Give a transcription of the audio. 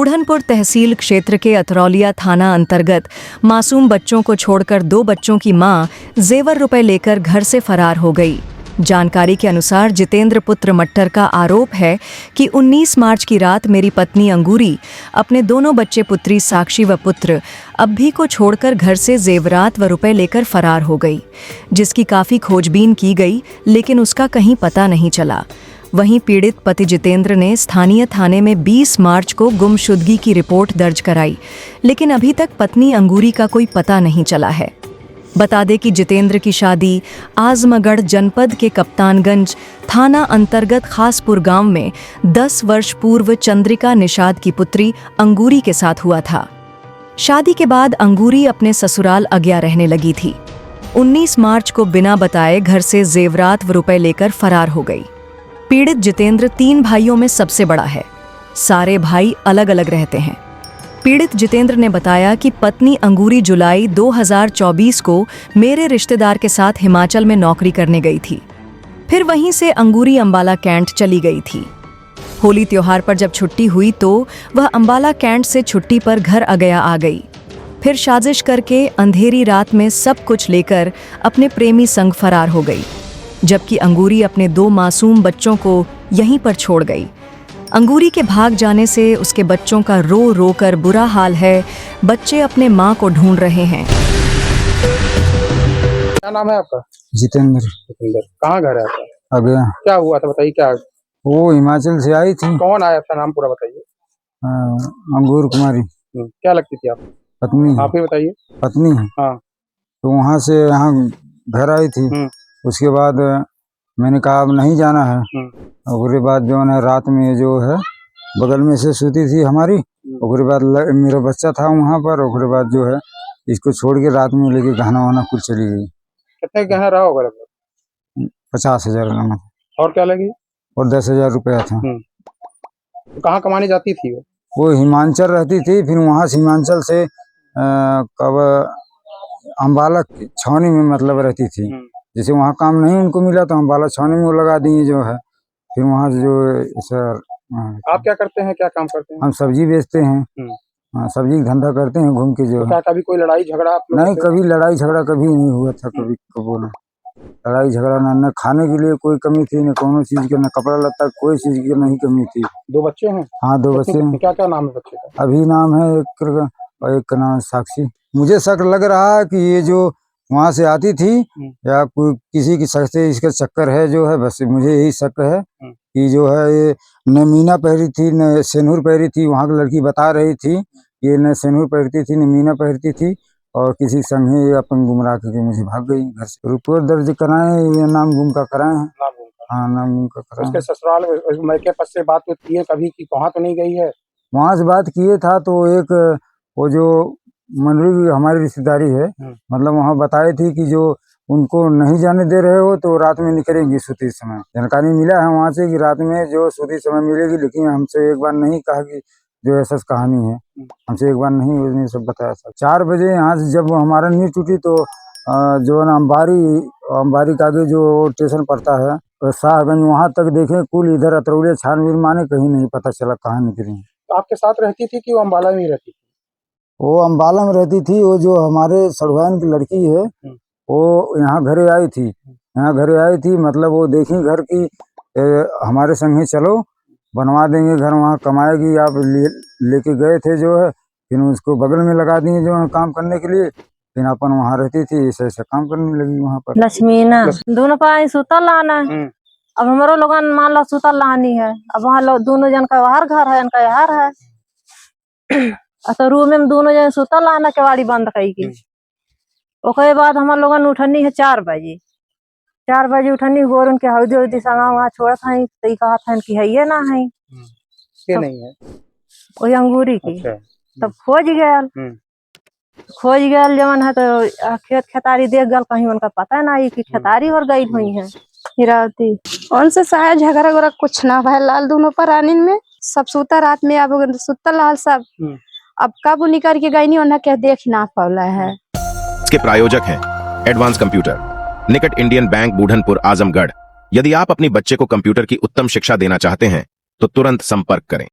बूढ़नपुर तहसील क्षेत्र के अतरौलिया थाना अंतर्गत मासूम बच्चों को छोड़कर 2 बच्चों की मां जेवर रुपए लेकर घर से फरार हो गई। जानकारी के अनुसार जितेंद्र पुत्र मट्टर का आरोप है कि 19 मार्च की रात मेरी पत्नी अंगूरी अपने दोनों बच्चे पुत्री साक्षी व पुत्र अब्भी को छोड़कर घर से जेवरात व रुपए लेकर फरार हो गई, जिसकी काफ़ी खोजबीन की गई लेकिन उसका कहीं पता नहीं चला। वहीं पीड़ित पति जितेंद्र ने स्थानीय थाने में 20 मार्च को गुमशुदगी की रिपोर्ट दर्ज कराई, लेकिन अभी तक पत्नी अंगूरी का कोई पता नहीं चला है। बता दें कि जितेंद्र की शादी आजमगढ़ जनपद के कप्तानगंज थाना अंतर्गत खासपुर गांव में 10 वर्ष पूर्व चंद्रिका निषाद की पुत्री अंगूरी के साथ हुआ था। शादी के बाद अंगूरी अपने ससुराल अज्ञा रहने लगी थी। 19 मार्च को बिना बताए घर से जेवरात व रुपए लेकर फरार हो गई। पीड़ित जितेंद्र 3 भाइयों में सबसे बड़ा है। सारे भाई अलग अलग रहते हैं। पीड़ित जितेंद्र ने बताया कि पत्नी अंगूरी जुलाई 2024 को मेरे रिश्तेदार के साथ हिमाचल में नौकरी करने गई थी। फिर वहीं से अंगूरी अंबाला कैंट चली गई थी। होली त्योहार पर जब छुट्टी हुई तो वह अंबाला कैंट से छुट्टी पर घर अगया आ गई। फिर साजिश करके अंधेरी रात में सब कुछ लेकर अपने प्रेमी संग फरार हो गई, जबकि अंगूरी अपने 2 मासूम बच्चों को यहीं पर छोड़ गई। अंगूरी के भाग जाने से उसके बच्चों का रो रो कर बुरा हाल है। बच्चे अपने मां को ढूंढ रहे हैं। क्या नाम है आपका? जितेंद्र। कहाँ घर है आपका? अगया। क्या हुआ था बताइए। क्या वो हिमाचल से आई थी। कौन आया था? नाम पूरा बताइए। अंगूर कुमारी। क्या लगती थी आप? पत्नी। आप ही बताइए। पत्नी है। हाँ। तो वहाँ से यहाँ घर आई थी। उसके बाद मैंने कहा अब नहीं जाना है। उसके बाद जो है रात में जो है बगल में से सूती थी हमारी। उसके बाद मेरा बच्चा था वहाँ पर। उसके बाद जो है इसको छोड़ के रात में लेके गहना वहना कुछ चली गई। कितने गहना रहा होगा लगभग? 50,000 लगा। और क्या लगी? और 10,000 रुपया था। तो कहाँ कमाने जाती थी वो हिमाचल रहती थी। फिर वहाँ से हिमाचल से कब अंबाला छावनी में मतलब रहती थी। जैसे वहाँ काम नहीं उनको मिला तो अंबाला छावनी में वो लगा दिए जो है। फिर वहाँ से जो सर। आप क्या करते हैं? क्या काम करते हैं? हम सब्जी बेचते हैं। सब्जी का धंधा करते हैं घूम के जो तो क्या कभी कोई लड़ाई झगड़ा आप लोग? नहीं, कभी लड़ाई झगड़ा कभी नहीं हुआ था। कभी बोला लड़ाई झगड़ा न खाने के लिए कोई कमी थी, न कोनो चीज के, न कपड़ा लत्ता कोई चीज की नहीं कमी थी। 2 बच्चे हैं? हाँ, 2 बच्चे हैं। क्या क्या नाम है बच्चे का? अभी नाम है एक और एक का नाम साक्षी। मुझे शक लग रहा है कि ये जो वहाँ से आती थी या कोई किसी की शक से इसका चक्कर है जो है। बस मुझे यही शक है कि जो है ये न मीना पहरी थी न सेनूर पहरी थी। वहाँ की लड़की बता रही थी ये न सेनूर पहनती थी न मीना पहनती थी, और किसी संग ही अपन गुमराह करके मुझे भाग गई घर से। रिपोर्ट दर्ज कराए, ये नाम गुम का कराए हैं। हाँ, नाम गुम का कराए। उसके ससुराल मैके पस से बात होती है कभी कि वहाँ तो नहीं गई है? वहाँ से बात किए था तो एक वो जो मंडली हमारी रिश्तेदारी है, मतलब वहाँ बताई थी कि जो उनको नहीं जाने दे रहे हो तो रात में निकलेंगी सूती समय। जानकारी मिला है वहाँ से कि रात में जो सूती समय मिलेगी, लेकिन हमसे एक बार नहीं कहा कि जो ऐसा कहानी है। हमसे एक बार नहीं उसने सब बताया था। 4 बजे यहाँ से जब हमारा नींद टूटी तो जो है ना अंबारी का आगे जो स्टेशन पड़ता है तो शाहगंज, वहाँ तक देखे कुल इधर अतरौलिया छानबीन माने कहीं नहीं पता चला कहाँ निकली। तो आपके साथ रहती थी कि वो अंबाला में ही रहती थी? वो अंबाला में रहती थी। वो जो हमारे सड़वाइन की लड़की है वो यहाँ घरे आई थी। यहाँ घरे आई थी मतलब वो देखी घर की हमारे संग ही चलो बनवा देंगे घर, वहाँ कमाएगी। आप लेके गए थे जो है, फिर उसको बगल में लगा दिए जो है काम करने के लिए। फिर अपन वहाँ रहती थी, ऐसे ऐसे काम करने लगी वहाँ पर। लक्ष्मीना दोनों का सुतल लाना। अब हमारो लोगन मान लो सुतल लानी है। अब वहाँ लोग दोनों जन का बाहर घर है, इनका यार है। तो रूम में दोनों जन सुतल लाना, केवाड़ी बंद कई। ओके बाद हमारे लोगन उठनी है 4 बजे। 4 बजे उठनी गोर उनके हौदी हौदी संगा वहाँ छोड़त है। तो कहा था कि है ये ना है ये नहीं है वही अंगूरी की। अच्छा। तब खोज गया जवन है तो खेत खेतारी देख गल, कहीं उनका पता ना है कि खेतारी और गई हुई है। हिरावती उनसे शायद झगड़ा वगड़ा कुछ ना भाई लाल दोनों पर आने में सब सूता रात में। अब सुतल लाल सब अब कब निकल के गई नहीं उन्हें क्या देख ना पाला है। इसके प्रायोजक हैं एडवांस कंप्यूटर, निकट इंडियन बैंक, बूढ़नपुर, आजमगढ़। यदि आप अपनी बच्चे को कंप्यूटर की उत्तम शिक्षा देना चाहते हैं तो तुरंत संपर्क करें।